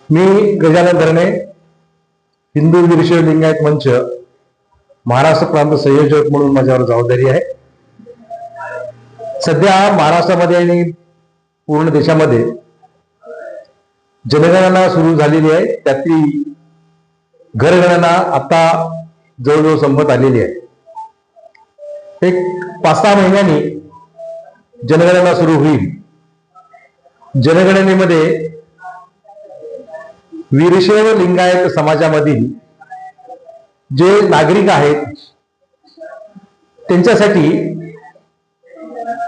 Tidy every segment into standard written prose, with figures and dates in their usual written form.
मी गजानन धरणे, हिंदू वीरशैव लिंगायत मंच महाराष्ट्र प्रांत संयोजक म्हणून माझ्यावर जबाबदारी आहे. सध्या महाराष्ट्रामध्ये आणि पूर्ण देशामध्ये जनगणना सुरू झालेली आहे. त्यातली घरगणना आता जवळजवळ संपत आलेली आहे. एक 5-6 महिन्यांनी जनगणना सुरू होईल. जनगणनेमध्ये वीरशैव लिंगायत समाजामधील जे नागरिक आहेत त्यांच्यासाठी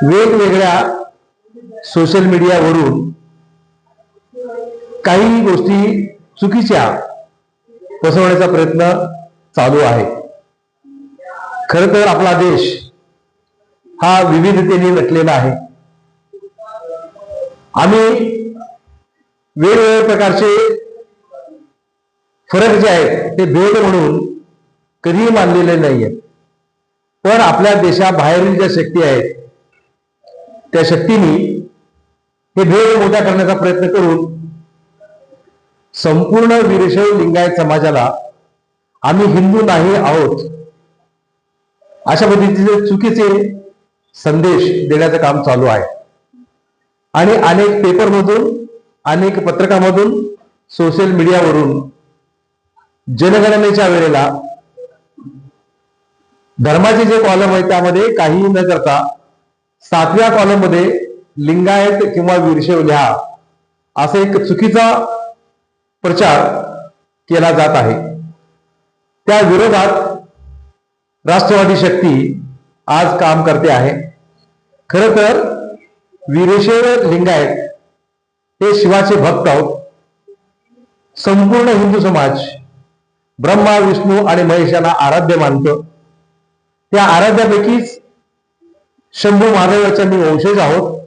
वेगवेगळ्या सोशल मीडियावरून काही गोष्टी चुकीच्या पसरवण्याचा प्रयत्न चालू आहे. खरं तर आपला देश हा विविधतेने नटलेला आहे. आम्ही वेगवेगळ्या प्रकारचे फरक जे आहेत ते भेद म्हणून कधीही मानलेले नाहीये. पण आपल्या देशाबाहेरील ज्या शक्ती आहेत त्या शक्तींनी हे भेद मोठा करण्याचा प्रयत्न करून संपूर्ण वीरशैव लिंगायत समाजाला आम्ही हिंदू नाही आहोत अशा पद्धतीचे चुकीचे संदेश देण्याचं काम चालू आहे. आणि अनेक पेपरमधून, अनेक पत्रकामधून, सोशल मीडियावरून जनगणनेच्या वेळेला धर्माचे जे कॉलम आहेत त्यामध्ये काही न करता 7व्या कॉलम मध्ये लिंगायत किंवा वीरशैव लिहा असा एक चुकीचा प्रचार केला जात आहे. त्या विरोधात राष्ट्रवादी शक्ती आज काम करते आहे. खरं तर वीरशैव लिंगायत हे शिवाचे भक्त आहोत. संपूर्ण हिंदू समाज ब्रह्मा, विष्णू आणि महेश यांना आराध्य मानतो. त्या आराध्यापैकीच शंभू महादेवाच्या मी वंशज आहोत,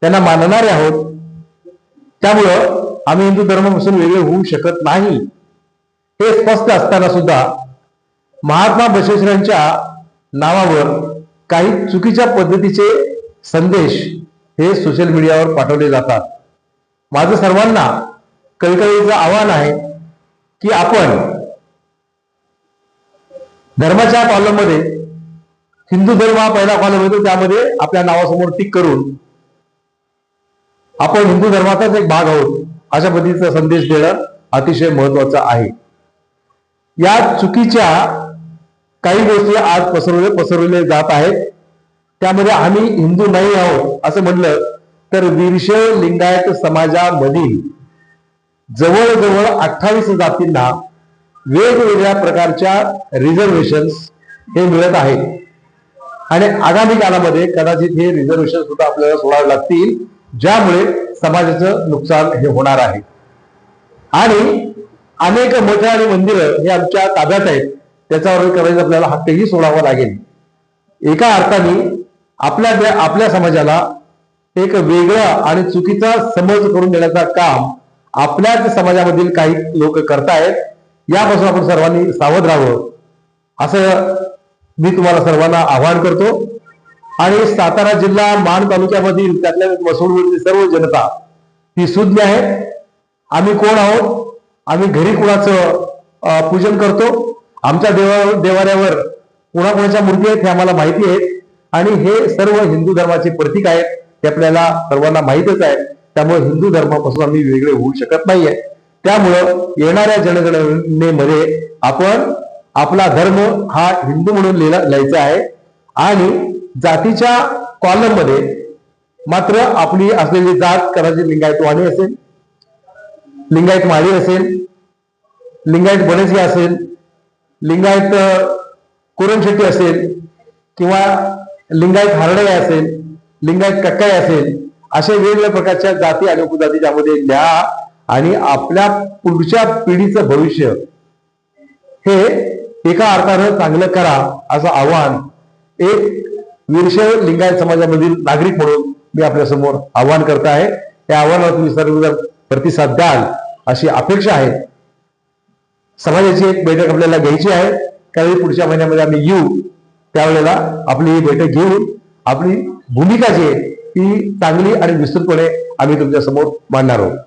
त्यांना मानणारे आहोत. त्यामुळं आम्ही हिंदू धर्मापासून वेगळे होऊ शकत नाही हे स्पष्ट असताना सुद्धा महात्मा बसवेश्वरांच्या नावावर काही चुकीच्या पद्धतीचे संदेश हे सोशल मीडियावर पाठवले जातात. माझं सर्वांना कळकळीचं आव्हान आहे की आपण धर्माच्या कॉलम मध्ये हिंदू धर्म हा पहिला कॉलम येतो, त्यामध्ये आपल्या नावासमोर टिक करून आपण हिंदू धर्माचाच एक भाग आहोत अशा पद्धतीचा संदेश देणं अतिशय महत्वाचं आहे. या चुकीच्या काही गोष्टी आज पसरवले जात आहेत. त्यामध्ये आम्ही हिंदू नाही आहोत असं म्हणलं तर वीरशैव लिंगायत समाजामधील जवळजवळ 28 जातींना वेगवेगळ्या प्रकारच्या रिझर्वेशन्स हे मिळत आहेत. आणि आगामी काळामध्ये कदाचित हे रिझर्वेशन सुद्धा आपल्याला सोडावे लागतील, ज्यामुळे समाजाचं नुकसान हे होणार आहे. आणि अनेक मठ आणि मंदिरं हे आमच्या ताब्यात आहेत, त्याच्यावर करायचं आपल्याला हक्कही सोडावा लागेल. एका अर्थाने आपल्या समाजाला एक वेगळा आणि चुकीचा समज करून देण्याचा काम आपल्याच समाजामधील काही लोक करतायत. यापासून आपण सर्वांनी सावध राहावं असं मी तुम्हाला सर्वांना आवाहन करतो. आणि सातारा जिल्हा मान तालुक्यामधील त्यातल्या मसूडमधील सर्व जनता ही सुज्ञ आहे. आम्ही कोण आहोत, आम्ही घरी कुणाचं पूजन करतो, आमच्या देवाऱ्यावर कुणाकुणाच्या मूर्ती आहेत हे आम्हाला माहिती आहेत. आणि हे सर्व हिंदू धर्माचे प्रतीक आहेत हे आपल्याला सर्वांना माहितच आहे. त्यामुळे हिंदू धर्मापासून आम्ही वेगळे होऊ शकत नाहीये. त्यामुळं येणाऱ्या जनगणनेमध्ये आपण आपला धर्म हा हिंदू म्हणून लिहायचा आहे. आणि जातीच्या कॉलम मध्ये मात्र आपली असलेली जात कदाचित लिंगायत वाणी असेल, लिंगायत माळी असेल, लिंगायत बनेसगे असेल, लिंगायत कुरणशेट्टी असेल किंवा लिंगायत हार्डे असेल, लिंगायत कक्काई असेल, असे वेगवेगळ्या प्रकारच्या जाती आणि उपजाती त्यामध्ये लिहा. आणि आपल्या पुढच्या पिढीचं भविष्य हे एका अर्थानं चांगलं करा असं आव्हान एक वीरशैव लिंगायत समाजामधील नागरिक म्हणून मी आपल्या समोर आव्हान करत आहे. या आव्हानाला तुम्ही सर्वजण प्रतिसाद द्याल अशी अपेक्षा आहे. समाजाची एक बैठक आपल्याला घ्यायची आहे. त्यावेळी पुढच्या महिन्यामध्ये आम्ही येऊ, त्यावेळेला आपली ही बैठक घेऊन आपली भूमिका जी आहे ती चांगली आणि विस्तृतपणे आम्ही तुमच्या समोर मांडणार आहोत.